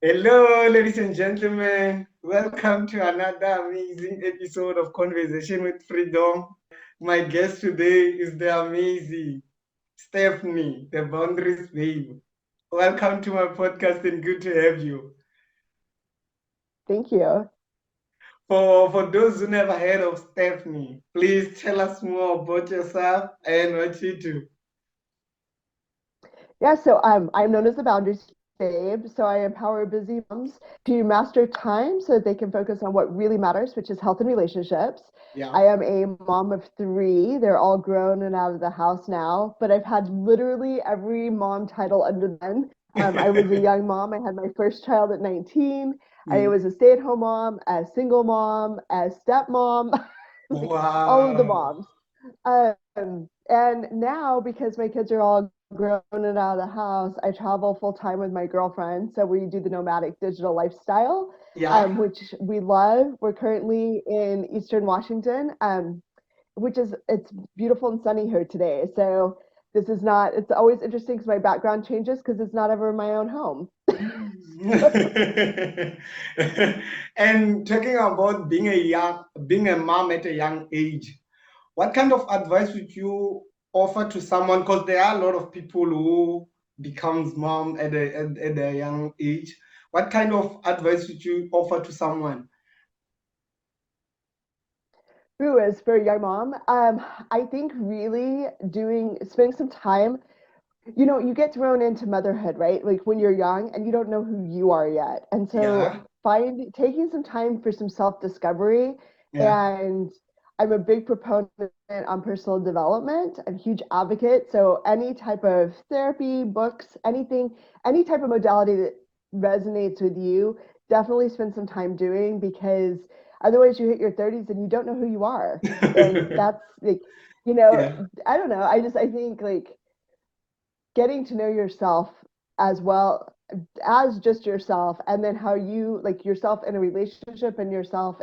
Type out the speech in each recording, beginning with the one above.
Hello, ladies and gentlemen. Welcome to another amazing episode of Conversation with Freedom. My guest today is the amazing Stephanie, the Boundaries Babe. Welcome to my podcast and good to have you. Thank you. For those who never heard of Stephanie, please tell us more about yourself and what you do. Yeah, so I'm known as the Boundaries Babe. So I empower busy moms to master time so that they can focus on what really matters, which is health and relationships. Yeah. I am a mom of three. They're all grown and out of the house now, but I've had literally every mom title under the sun. I was a young mom. I had my first child at 19. I Mm. was a stay-at-home mom, a single mom, a stepmom, like all of the Wow. moms. And now, because my kids are all grown and out of the house, I travel full time with my girlfriend. So we do the nomadic digital lifestyle, Yeah. which we love. We're currently in Eastern Washington, which is it's beautiful and sunny here today. So this is not. It's always interesting because my background changes because it's not ever my own home. And talking about being a mom at a young age, what kind of advice would you offer to someone? Because there are a lot of people who becomes mom at a young age. What kind of advice would you offer to someone? Who is for a young mom? I think really doing spending some time, you get thrown into motherhood, right? Like when you're young and you don't know who you are yet. And so Yeah, taking some time for some self-discovery. yeah, And I'm a big proponent on personal development. I'm a huge advocate. So any type of therapy, books, anything, any type of modality that resonates with you, definitely spend some time doing because otherwise you hit your 30s and you don't know who you are. And that's like, you know, yeah. I don't know. I think like getting to know yourself as well as just yourself, and then how you like yourself in a relationship and yourself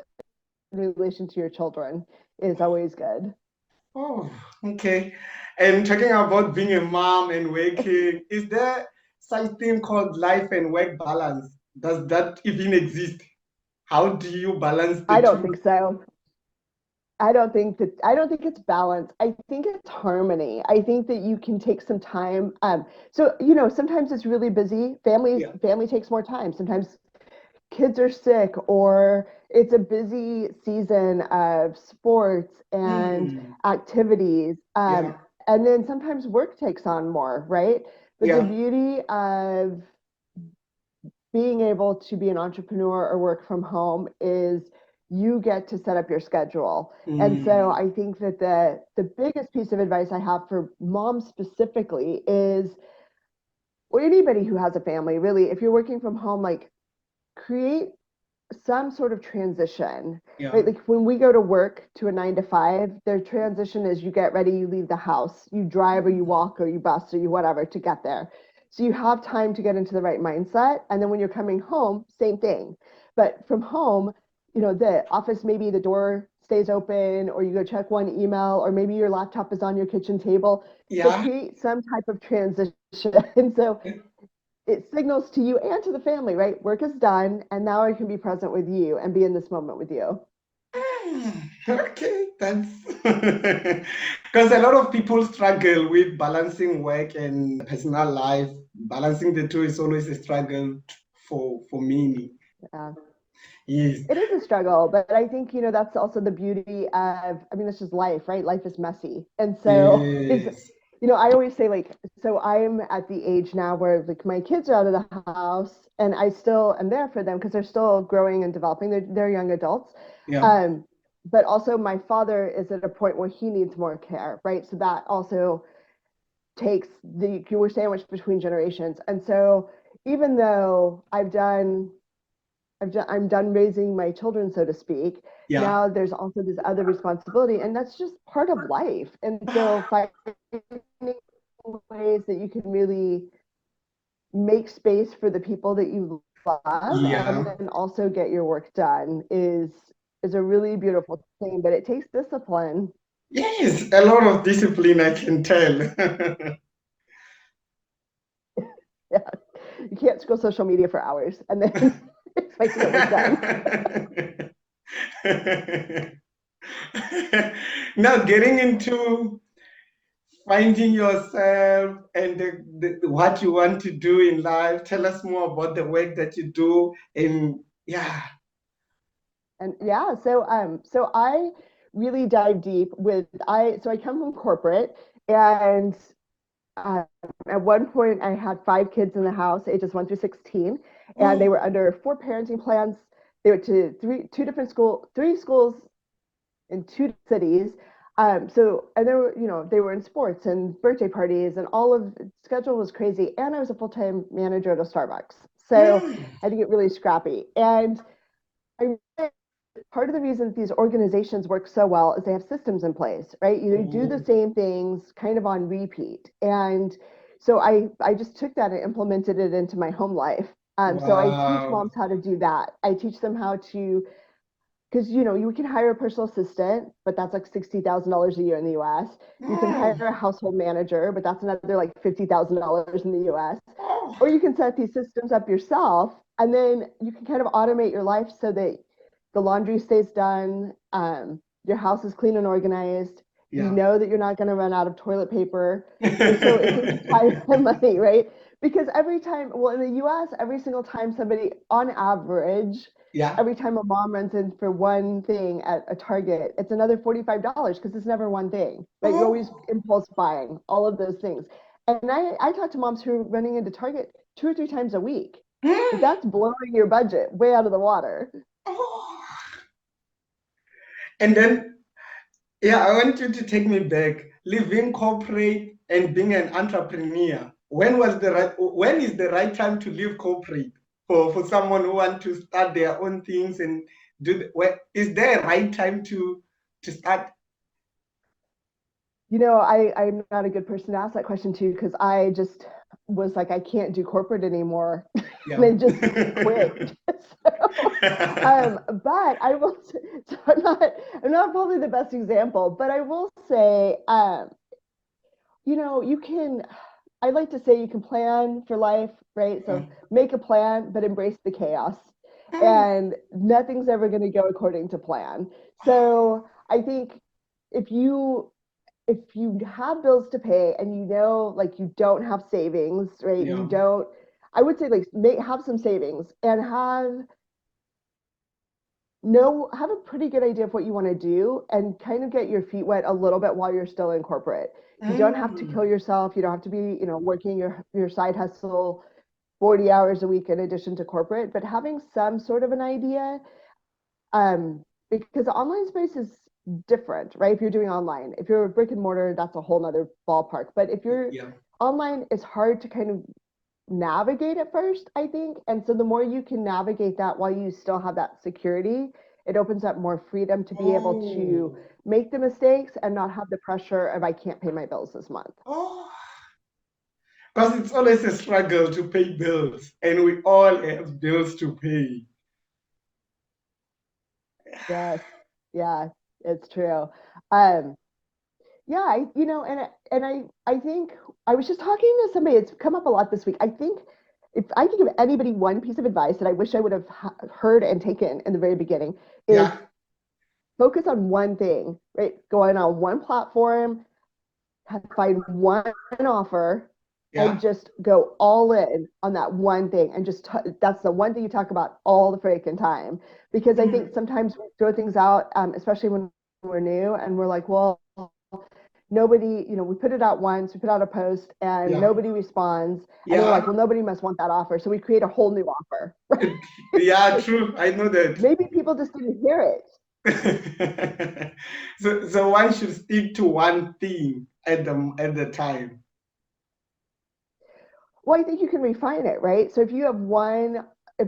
in relation to your children is always good. Oh, okay. And talking about being a mom and working, is there such thing called life and work balance? Does that even exist? How do you balance the I don't two? think so. I don't think it's balance. I think it's harmony. I think that you can take some time. So sometimes it's really busy. Yeah. Family takes more time. Sometimes kids are sick or it's a busy season of sports and Mm, activities. yeah. And then sometimes work takes on more, right? But the Yeah. beauty of being able to be an entrepreneur or work from home is you get to set up your schedule. And so Mm, I think that the biggest piece of advice I have for moms specifically is, or anybody who has a family, really, if you're working from home, like create some sort of transition, yeah. right? Like when we go to work to a 9 to 5, their transition is you get ready, you leave the house, you drive or you walk or you bus or you whatever to get there. So you have time to get into the right mindset. And then when you're coming home, same thing. But from home, the office, maybe the door stays open or you go check one email or maybe your laptop is on your kitchen table. So Yeah. create some type of transition. And so it signals to you and to the family, right? Work is done, and now I can be present with you and be in this moment with you. Okay, that's because a lot of people struggle with balancing work and personal life. Balancing the two is always a struggle for many. Uh, Yes, it is a struggle, but I think that's also the beauty of. I mean, this is life, right? Life is messy, and so is yes, I always say like, so I'm at the age now where like my kids are out of the house, and I still am there for them because they're still growing and developing. They're young adults, yeah, um, but also my father is at a point where he needs more care, right? So that also takes the you were sandwiched between generations. And so even though I'm done raising my children, so to speak, yeah. now there's also this other responsibility, and that's just part of life. And so finding ways that you can really make space for the people that you love and Yeah. then also get your work done is a really beautiful thing, but it takes discipline. Yes, a lot of discipline, I can tell. Yeah. You can't scroll social media for hours and then expect to get work done. Now, getting into finding yourself and what you want to do in life. Tell us more about the work that you do. And yeah. And yeah, so I really dive deep with I come from corporate, and uh, at one point I had 5 kids in the house, ages 1 through 16, and they Oh, were under 4 parenting plans. They went to three schools in 2 cities. And they were in sports and birthday parties, and all of the schedule was crazy. And I was a full-time manager at a Starbucks, so mm, I had to get really scrappy. And I part of the reason these organizations work so well is they have systems in place, right? You do the oh, same things kind of on repeat. And so I just took that and implemented it into my home life. So I teach wow. moms how to do that. I teach them how to, because you can hire a personal assistant, but that's like $60,000 a year in the US. You can hire Mm, a household manager, but that's another like $50,000 in the US. oh, Or you can set these systems up yourself, and then you can kind of automate your life so that the laundry stays done, your house is clean and organized. You yeah. know that you're not going to run out of toilet paper. And so it saves you time and money, right? Because every time, well, in the US, every single time somebody, on average, Yeah. every time a mom runs in for one thing at a Target, it's another $45 because it's never one thing, right? You're always Oh. impulse buying, all of those things. And I talk to moms who are running into Target 2 or 3 times a week. Like, Mm, that's blowing your budget way out of the water. oh. And then, yeah, I want you to take me back. Living corporate and being an entrepreneur. When is the right time to leave corporate for someone who want to start their own things and is there a right time to start? I'm not a good person to ask that question to, because I just was like, I can't do corporate anymore. And Yeah. I just quit. So, but I will say, so I'm not probably the best example, but I will say, you can, I like to say you can plan for life, right? So make a plan, but embrace the chaos. And nothing's ever going to go according to plan. So I think if you if you have bills to pay and like you don't have savings, right? Yeah. I would say like have some savings and have a pretty good idea of what you want to do, and kind of get your feet wet a little bit while you're still in corporate. You don't have to kill Mm, yourself. You don't have to be, working your side hustle 40 hours a week in addition to corporate, but having some sort of an idea, because the online space is different, right? If you're doing online, if you're a brick and mortar, that's a whole nother ballpark. But if you're yeah. online, it's hard to kind of navigate at first, I think. And so the more you can navigate that while you still have that security, it opens up more freedom to be able to Oh. make the mistakes and not have the pressure of I can't pay my bills this month. Oh. Because it's always a struggle to pay bills, and we all have bills to pay. Yes. Yeah, it's true. Um, Yeah, and I think I was just talking to somebody. It's come up a lot this week. I think if I could give anybody one piece of advice that I wish I would have heard and taken in the very beginning, is Yeah. focus on one thing, right? Going on one platform, find one offer, and Yeah. just go all in on that one thing, and that's the one thing you talk about all the freaking time. Because I think Mm, sometimes we throw things out, especially when we're new, and we're like, well, nobody, we put it out once, we put out a post and yeah. nobody responds. And then we're like, Yeah. well, nobody must want that offer. So we create a whole new offer. Yeah, Like, true. I know that. maybe people just didn't hear it. So one should stick to one thing at the time. Well, I think you can refine it, right? So if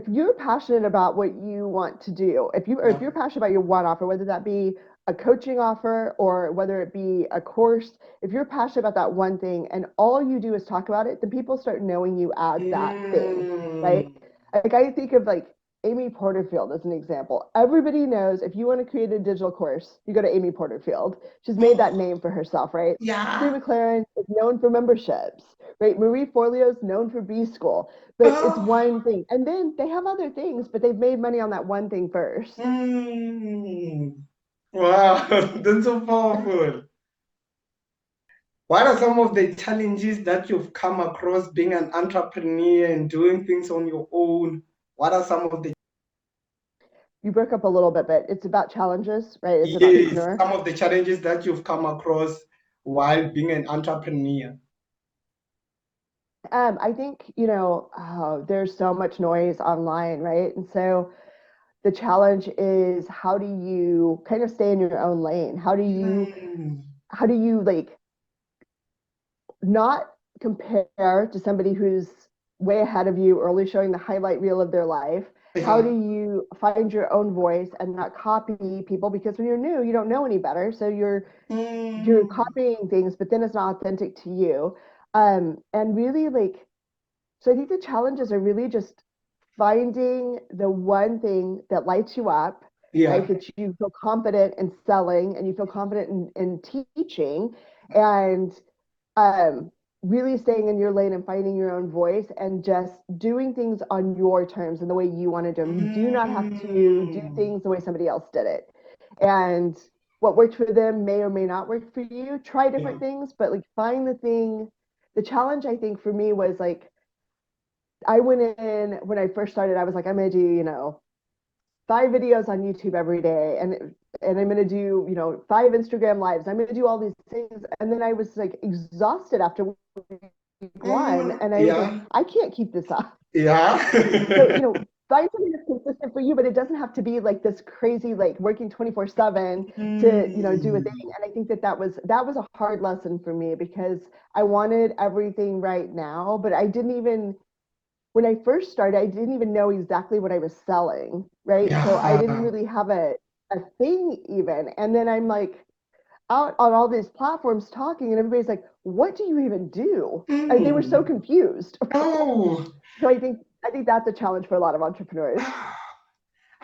you're passionate about what you want to do, if Yeah. you're passionate about your one offer, whether that be a coaching offer or whether it be a course, if you're passionate about that one thing and all you do is talk about it, then people start knowing you as that thing, right? Mm, Like, I think of like Amy Porterfield as an example. Everybody knows if you want to create a digital course, you go to Amy Porterfield. She's made that name for herself, right? Sue Yeah. McLaren is known for memberships, right? Marie Forleo is known for B School, but it's Oh. one thing. And then they have other things, but they've made money on that one thing first. Mm. Wow, that's so powerful. What are some of the challenges that you've come across being an entrepreneur and doing things on your own? What are some of the You broke up a little bit, but it's about challenges, right? As an yes, entrepreneur. some of the challenges that you've come across while being an entrepreneur? I think, there's so much noise online, right? And so the challenge is how do you kind of stay in your own lane? Mm. How do you like not compare to somebody who's way ahead of you, or only showing the highlight reel of their life? How do Yeah. you find your own voice and not copy people? Because when you're new, you don't know any better. So you're Mm. copying things, but then it's not authentic to you. And really like, so I think the challenges are really just finding the one thing that lights you up, right? Yeah. That you feel confident in selling and you feel confident in teaching, and um, really staying in your lane and finding your own voice and just doing things on your terms and the way you want to do them. You do not have to do Mm. things the way somebody else did it. And what worked for them may or may not work for you. Try Yeah. different things, but like find the thing. The challenge I think for me was like, I went in when I first started, I was like, I'm going to do, 5 videos on YouTube every day, and I'm going to do, 5 Instagram lives. I'm going to do all these things. And then I was like exhausted after week one. Mm. And I was like, Yeah. I can't keep this up. So, Yeah. find something that's consistent for you, but it doesn't have to be like this crazy, like working 24/7 to, do a thing. Mm. And I think that was a hard lesson for me because I wanted everything right now, but I didn't even, when I first started, I didn't even know exactly what I was selling, right? So I didn't Yeah. really have a thing even. And then I'm like out on all these platforms talking, and everybody's like, what do you even do? And they were so Mm. confused. Oh. So I think that's a challenge for a lot of entrepreneurs.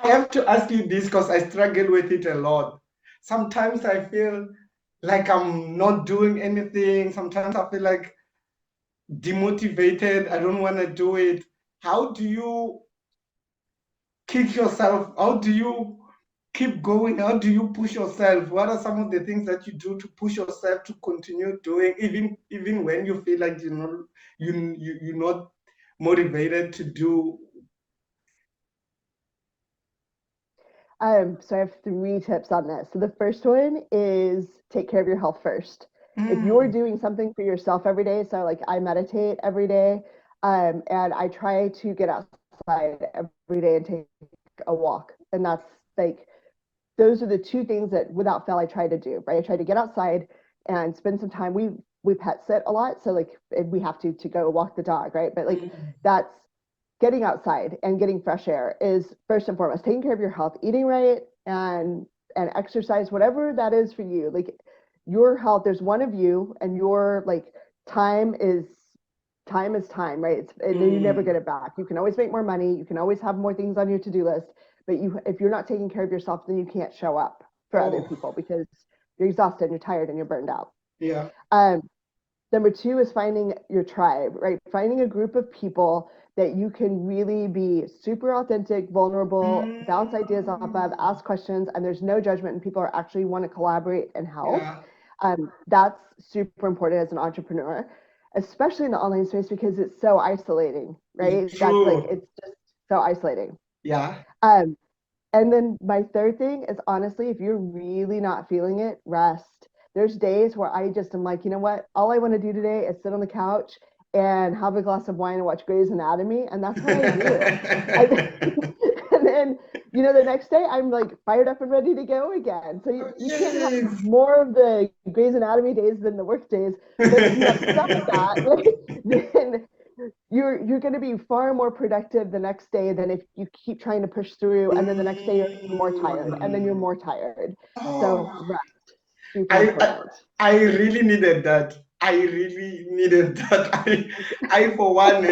I have to ask you this because I struggle with it a lot. Sometimes I feel like I'm not doing anything. Sometimes I feel like demotivated. I don't want to do it. How do you kick yourself? How do you keep going? How do you push yourself? What are some of the things that you do to push yourself to continue doing, even when you feel like you're not motivated to do? So I have 3 tips on this. So the first one is take care of your health first. If you're Mm. doing something for yourself every day, so like I meditate every day, and I try to get outside every day and take a walk. And that's like, those are the 2 things that without fail I try to do, right? I try to get outside and spend some time. We pet sit a lot, so like we have to go walk the dog, right? But like Mm. that's getting outside and getting fresh air is first and foremost. Taking care of your health, eating right, and exercise, whatever that is for you. Like your health, there's one of you, and your like time is time, right? And you never Mm. get it back. You can always make more money. You can always have more things on your to-do list, but if you're not taking care of yourself, then you can't show up for other Oh, people because you're exhausted and you're tired and you're burned out. yeah. Um, Number 2 is finding your tribe, right? Finding a group of people that you can really be super authentic, vulnerable, bounce ideas off of, Mm. ask questions, and there's no judgment, and people are actually want to collaborate and help. Yeah. That's super important as an entrepreneur, especially in the online space because it's so isolating, right? That's like, True. it's just so isolating. Yeah. Um, and then my third thing is honestly, if you're really not feeling it, rest. There's days where I just am like, you know what? All I want to do today is sit on the couch and have a glass of wine and watch Grey's Anatomy, and that's what I do. I, and then, the next day I'm like fired up and ready to go again. So you can't have Yes. more of the Grey's Anatomy days than the work days. But if you have some of that, then you're going to be far more productive the next day than if you keep trying to push through, and then the next day you're even more tired, and then you're Mm. more tired. So Oh, rest, super I, I important. I really needed that. I really needed that. I for one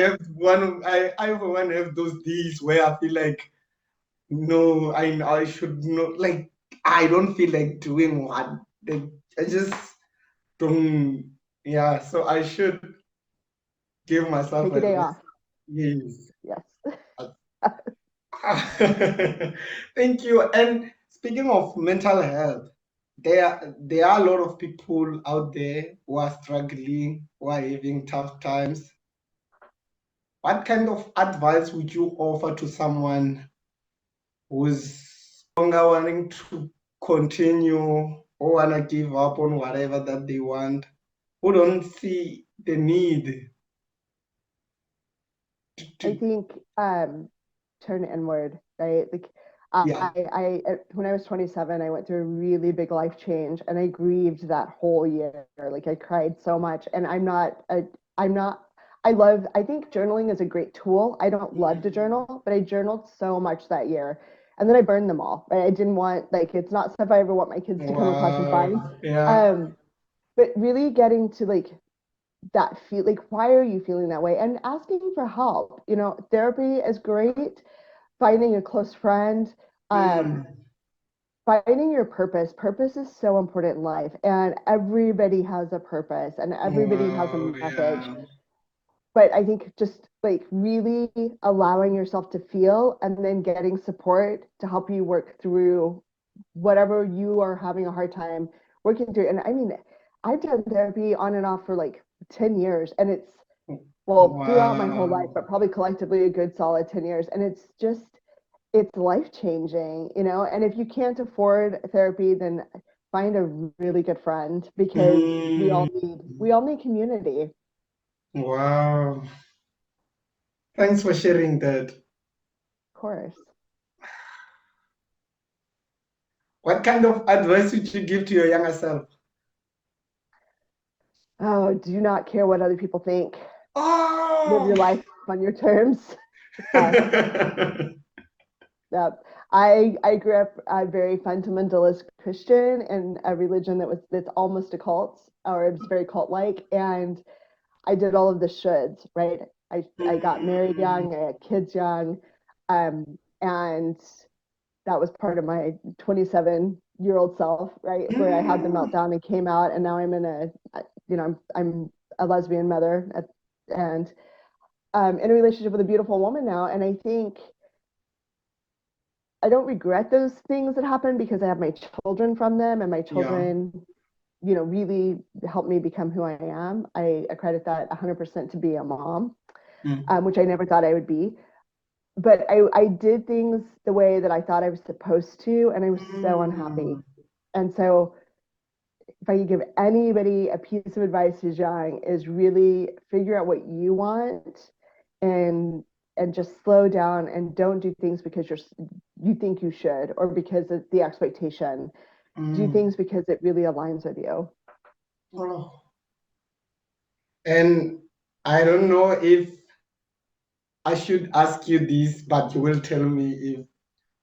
have those days where I feel like no, I should not, like, I don't feel like doing one. Like, I just don't, yeah, so I should give myself Take a a day rest. off. Yes. Yes. Thank you. And speaking of mental health, there are a lot of people out there who are struggling, who are having tough times. What kind of advice would you offer to someone who's longer wanting to continue or wanna give up on whatever that they want, who don't see the need I to think turn inward, right? Like yeah. when I was 27, I went through a really big life change and I grieved that whole year. Like I cried so much and I'm not I think journaling is a great tool. I don't love to Mm, journal, but I journaled so much that year. And then I burned them all, right? I didn't want like it's not stuff I ever want my kids to come across and find. wow. Yeah. Um, but really getting to like that feel like why are you feeling that way and asking for help, therapy is great, finding a close friend, um, Mm. finding your purpose is so important in life and everybody has a purpose and everybody has a Wow. message, Yeah. but I think just like really allowing yourself to feel and then getting support to help you work through whatever you are having a hard time working through. And I mean, I've done therapy on and off for like 10 years and it's well throughout my whole life, Wow. but probably collectively a good solid 10 years. And it's life changing, and if you can't afford therapy, then find a really good friend because Mm. we all need community. Wow. Thanks for sharing that. Of course. What kind of advice would you give to your younger self? Oh, do not care what other people think. Live Oh. your life on your terms. Yes. Yep. I grew up a very fundamentalist Christian in a religion that's almost a cult, or it's very cult like, and I did all of the shoulds, right? I got married Mm. young, I had kids young, and that was part of my 27-year-old self, right? Where I had the Mm. meltdown and came out, and now I'm in I'm a lesbian mother, and in a relationship with a beautiful woman now, and I think I don't regret those things that happened because I have my children from them, and my Yeah. children, really helped me become who I am. I accredit that 100% to be a mom, Mm. which I never thought I would be. But I did things the way that I thought I was supposed to, and I was so unhappy. Mm. And so, if I could give anybody a piece of advice who's young, is really figure out what you want, and just slow down and don't do things because you think you should or because of the expectation. Do Mm. things because it really aligns with you. Oh. And I don't know if I should ask you this, but you will tell me if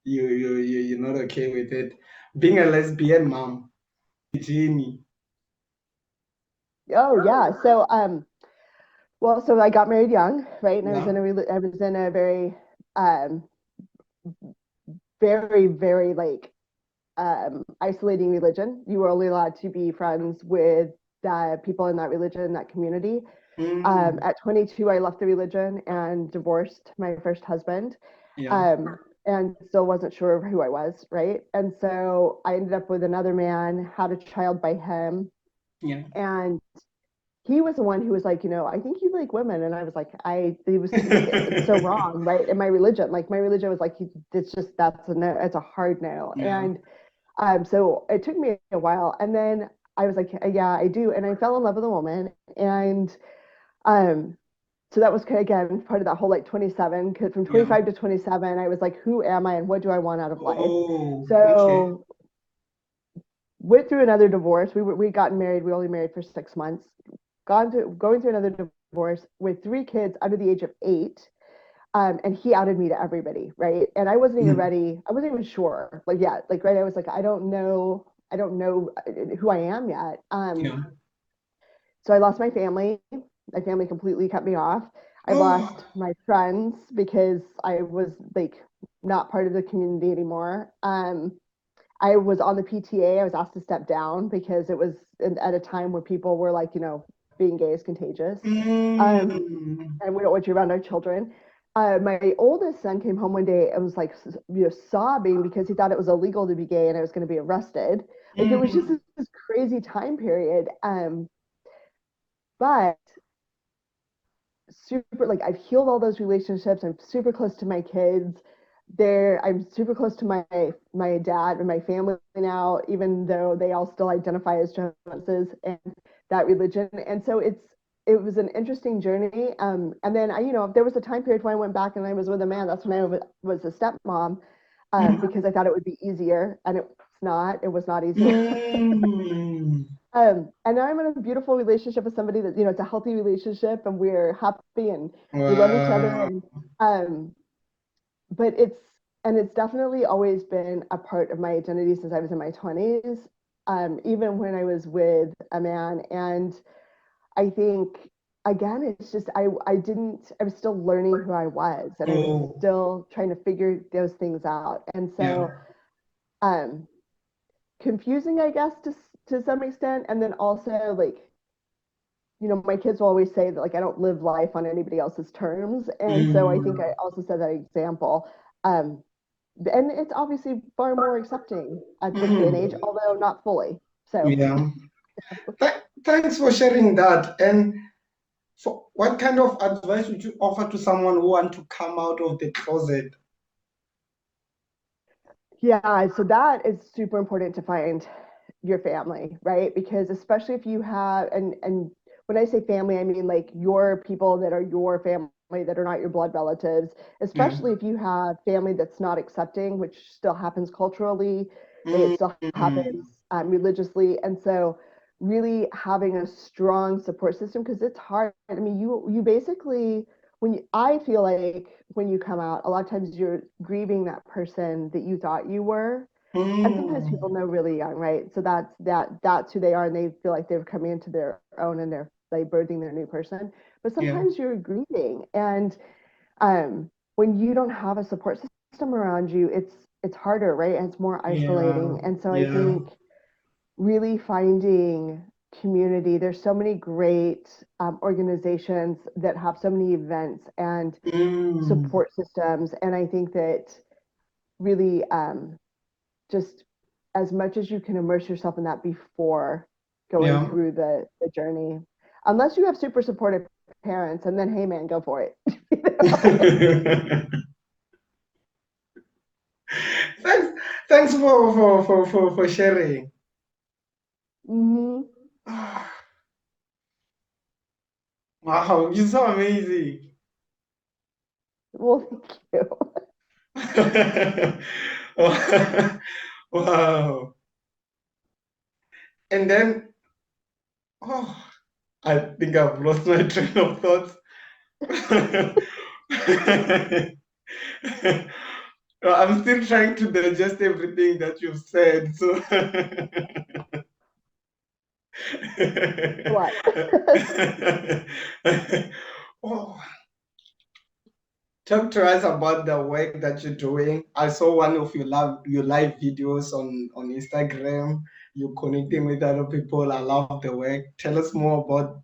you're not okay with it. Being a lesbian mom, Jamie. Oh yeah. So well, so I got married young, right? And Yeah. I was in a very um very very like isolating religion. You were only allowed to be friends with people in that religion, that community. Mm. At 22, I left the religion and divorced my first husband, Yeah. um, and still wasn't sure of who I was, right? And so I ended up with another man, had a child by him, Yeah. and he was the one who was like, I think you like women, and I was like, it was like it's so wrong, right? In my religion, like my religion was like, it's just that's a no, it's a hard no, Yeah. and so it took me a while, and then I was like, yeah, I do, and I fell in love with a woman, and um, so that was again part of that whole like 27, because from Yeah. 25 to 27, I was like, who am I and what do I want out of life? Oh, okay. So went through another divorce. We gotten married. We only married for 6 months. Going through another divorce with three kids under the age of 8. And he outed me to everybody, right? And I wasn't even Mm. ready. I wasn't even sure. Like, yeah, like right. I was like, I don't know who I am yet. Yeah. So I lost my family. My family completely cut me off. I've lost my friends because I was like not part of the community anymore. I was on the PTA. I was asked to step down because it was at a time where people were like, being gay is contagious. Um, Mm. and we don't want you around our children. My oldest son came home one day and was like, sobbing because he thought it was illegal to be gay and I was going to be arrested. Like it was just Mm. this crazy time period. But super, like I've healed all those relationships. I'm super close to my kids. I'm super close to my dad and my family now, even though they all still identify as Joneses and that religion. And so it was an interesting journey. And then there was a time period when I went back and I was with a man. That's when I was a stepmom, because I thought it would be easier, and it's not. It was not easier. Mm. And now I'm in a beautiful relationship with somebody that, it's a healthy relationship and we're happy and we love each other. Wow. And, but it's definitely always been a part of my identity since I was in my 20s, even when I was with a man. And I think, again, it's just, I was still learning who I was and I was Oh, still trying to figure those things out. And yeah. so, um, confusing, I guess, to some extent. And then also like, my kids will always say that like I don't live life on anybody else's terms. And so I think I Mm. also set that example. Um, and it's obviously far more accepting at this day and age, Mm. although not fully. So Yeah. Thanks for sharing that. And what kind of advice would you offer to someone who want to come out of the closet? yeah, so that is super important to find your family, right? Because especially if you have, and when I say family, I mean like your people that are your family that are not your blood relatives, Yeah. especially if you have family that's not accepting, which still happens culturally, it still Mm. happens religiously. And so really having a strong support system, because it's hard. I mean, you basically, I feel like when you come out, a lot of times you're grieving that person that you thought you were. And sometimes people Mm. know really young, right? So that's who they are, and they feel like they're coming into their own and they're like birthing their new person. But Yeah. sometimes you're grieving, and when you don't have a support system around you, it's harder, right? And it's more Yeah. isolating. And so I Yeah. think really finding community. There's so many great organizations that have so many events and Mm. support systems, and I think that really just as much as you can immerse yourself in that before going Yeah. through the journey, unless you have super supportive parents, and then hey man, go for it. Thanks, thanks for sharing. Mm-hmm. Wow, you're so amazing. Well, thank you. Wow. And then, oh, I think I've lost my train of thoughts. I'm still trying to digest everything that you've said. So, What? oh, talk to us about the work that you're doing. I saw one of your live videos on Instagram. You're connecting with other people. I love the work. Tell us more about.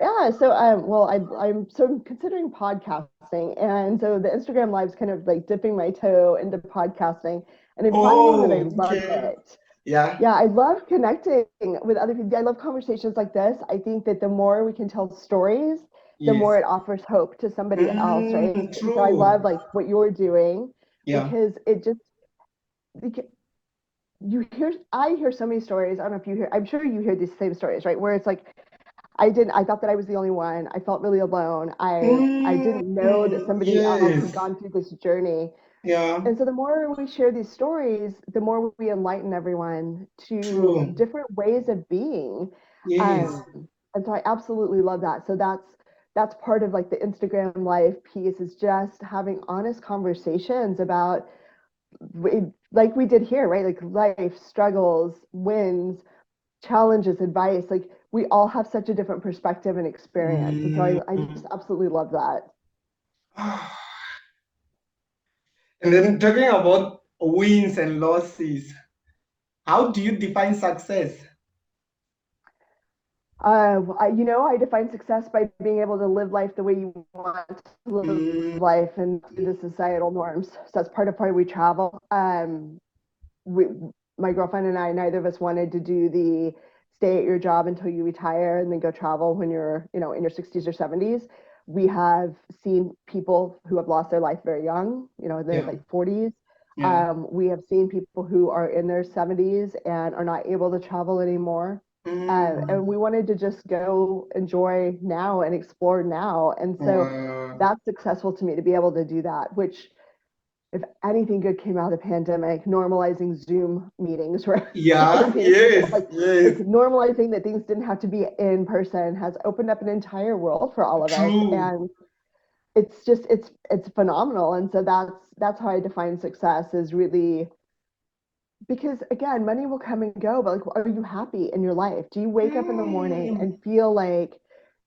Yeah, so well, I'm considering podcasting, and so the Instagram live's kind of like dipping my toe into podcasting, and I'm finding that I Oh, love okay. it. Yeah. Yeah, I love connecting with other people. I love conversations like this. I think that the more we can tell stories, the more Yes. it offers hope to somebody else, right? And so I True. love like what you're doing Yeah. because it just beca- I hear so many stories. I don't know if you hear, I'm sure you hear these same stories, right? Where it's like I thought that I was the only one. I felt really alone. I didn't know that somebody else had Yes. gone through this journey. Yeah. And so the more we share these stories, the more we enlighten everyone to True. different ways of being. Yes. Um, and so I absolutely love that. So that's part of like the Instagram life piece is just having honest conversations about like we did here, right? Like life struggles, wins, challenges, advice. Like we all have such a different perspective and experience. And so I just Mm. absolutely love that. And then talking about wins and losses, how do you define success? I define success by being able to live life the way you want to live Mm, life and to the societal norms. So that's part of why we travel. We, my girlfriend and I, neither of us wanted to do the stay at your job until you retire and then go travel when you're, in your 60s or 70s. We have seen people who have lost their life very young, they're yeah, like 40s. yeah. We have seen people who are in their 70s and are not able to travel anymore. And Mm, we wanted to just go enjoy now and explore now. And so wow. that's successful to me to be able to do that, which if anything good came out of the pandemic, normalizing Zoom meetings, right? For Yeah, people, yes, like yes. normalizing that things didn't have to be in person has opened up an entire world for all of us. True. And it's phenomenal. And so that's how I define success is really because again, money will come and go, but like, are you happy in your life? Do you wake up in the morning Mm, and feel like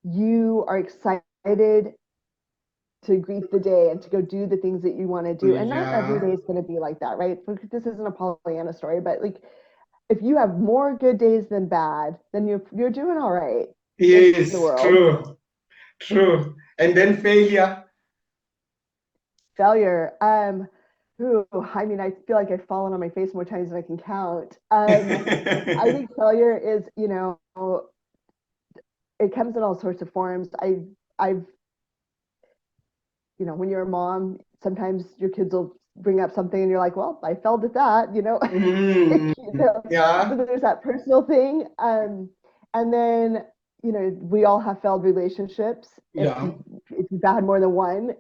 you are excited to greet the day and to go do the things that you want to do? And not every yeah, day is going to be like that, right? This isn't a Pollyanna story, but like if you have more good days than bad, then you're doing all right in the yes, world. true, true. And then failure. Failure. Ooh, I mean, I feel like I've fallen on my face more times than I can count. I think failure is, it comes in all sorts of forms. I've, when you're a mom, sometimes your kids will bring up something and you're like, well, I failed at that, Mm, So yeah, there's that personal thing. And then, we all have failed relationships yeah. if you've had more than one.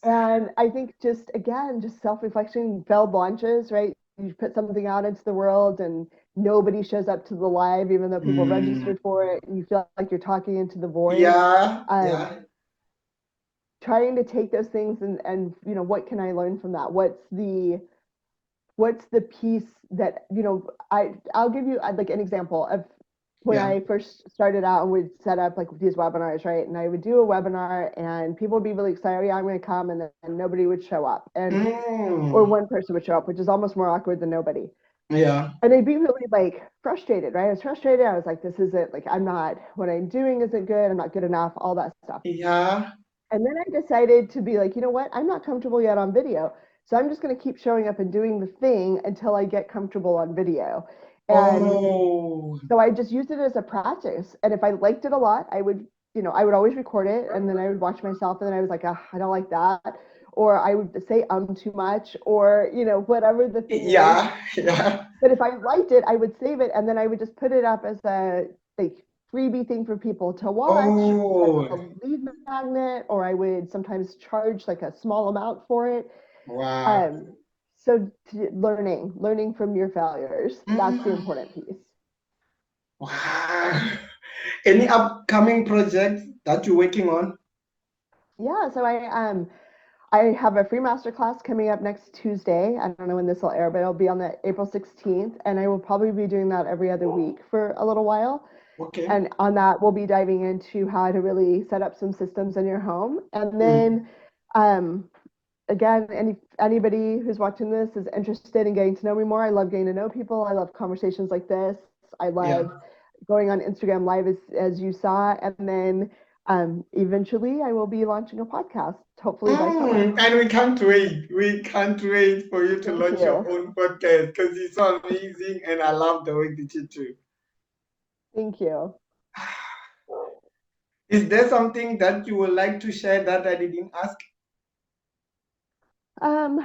And I think just again, just self-reflection, failed launches, right? You put something out into the world and nobody shows up to the live, even though people Mm, registered for it. And you feel like you're talking into the void. yeah, Um, yeah. Trying to take those things and what can I learn from that? What's the piece that I'll give you like an example of when Yeah. I first started out and would set up like these webinars, right? And I would do a webinar and people would be really excited, "Oh, yeah, I'm going to come," and then nobody would show up, and or Mm, one person would show up, which is almost more awkward than nobody. yeah. And I'd be really like frustrated, right? I was frustrated. I was like, "This isn't like I'm not what I'm doing isn't good. I'm not good enough." All that stuff. Yeah. And then I decided to be like, you know what? I'm not comfortable yet on video. So I'm just going to keep showing up and doing the thing until I get comfortable on video. And Oh, so I just used it as a practice. And if I liked it a lot, I would always record it and then I would watch myself and then I was like, oh, I don't like that. Or I would say too much or, whatever the thing is. yeah, yeah. But if I liked it, I would save it and then I would just put it up as a like freebie thing for people to watch, as a Oh, lead magnet, or I would sometimes charge like a small amount for it. wow. Um, so learning from your failures, that's the Mm, important piece. wow. Any upcoming projects that you're working on? Yeah, so I have a free masterclass coming up next Tuesday. I don't know when this will air, but it'll be on the April 16th, and I will probably be doing that every other week for a little while. Okay. And on that, we'll be diving into how to really set up some systems in your home. And Mm, then, again, anybody who's watching this is interested in getting to know me more. I love getting to know people. I love conversations like this. I yeah. love going on Instagram Live as you saw. And then eventually, I will be launching a podcast, hopefully by summer. And we can't wait. We can't wait for you to Thank launch your you. own podcast because it's so amazing and I love the work that you do. Thank you. Is there something that you would like to share that I didn't ask? Um,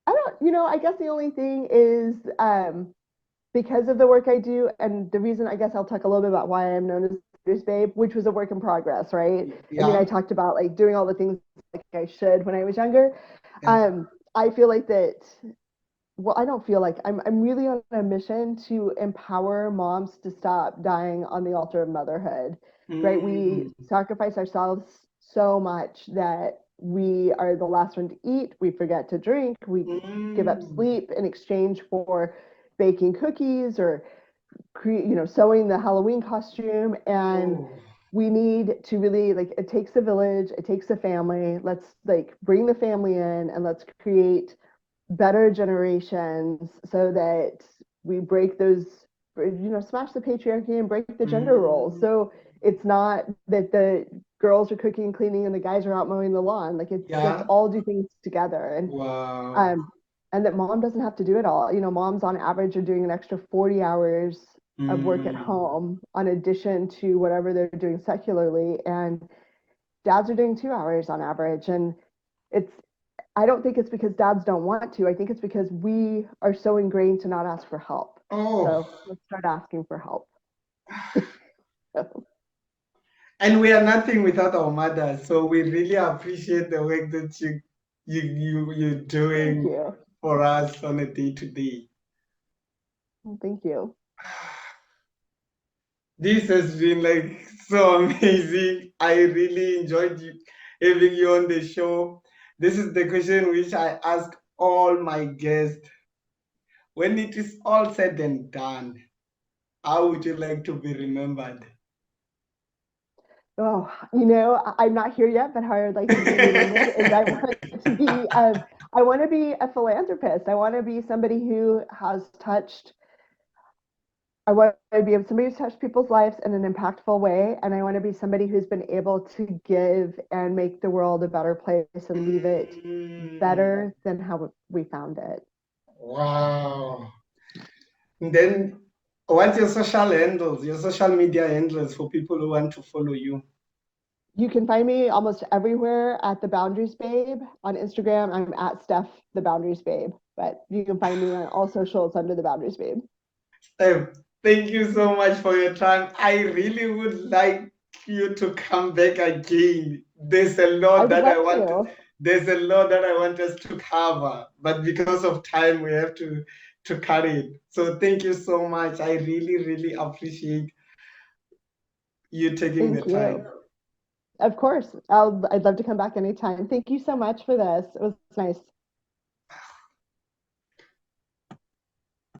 I don't, I guess the only thing is because of the work I do, and the reason I guess I'll talk a little bit about why I'm known as Leaders Babe, which was a work in progress, right? I mean, I Yeah. talked about like doing all the things like I should when I was younger. Yeah. I feel like that. Well, I don't feel like I'm really on a mission to empower moms to stop dying on the altar of motherhood. Right? We Mm, sacrifice ourselves so much that we are the last one to eat. We forget to drink. We give up mm, sleep in exchange for baking cookies or sewing the Halloween costume. And Oh, we need to really, like, it takes a village, it takes a family. Let's like bring the family in and let's create better generations so that we break those, smash the patriarchy and break the gender roles. mm, So it's not that the girls are cooking and cleaning and the guys are out mowing the lawn. Like, let's yeah. all do things together. Wow. Um, and that mom doesn't have to do it all. Moms on average are doing an extra 40 hours of work at Mm, home on addition to whatever they're doing secularly. And dads are doing 2 hours on average. And it's, I don't think it's because dads don't want to. I think it's because we are so ingrained to not ask for help. oh, So let's start asking for help. and we are nothing without our mothers. So we really appreciate the work that you're Thank doing you. for us on a day to day. Thank you. This has been like so amazing. I really enjoyed having you on the show. This is the question which I ask all my guests. When it is all said and done, how would you like to be remembered? Oh, I'm not here yet, but how I'd like to be remembered is I want to be a philanthropist. I want to be somebody who has touched I want to be somebody who's touched people's lives in an impactful way. And I want to be somebody who's been able to give and make the world a better place and leave it Mm, better than how we found it. wow. And then what's your social handles, your social media handles for people who want to follow you? You can find me almost everywhere at The Boundaries Babe. On Instagram, I'm at Steph The Boundaries Babe, but you can find me on all socials under The Boundaries Babe. Steph, thank you so much for your time. I really would like you to come back again. I would love to. There's a lot that I want us to cover, but because of time, we have to cut it. So thank you so much. I really, really appreciate you taking the Thank you. time. Of course. I'd love to come back anytime. Thank you so much for this. It was nice.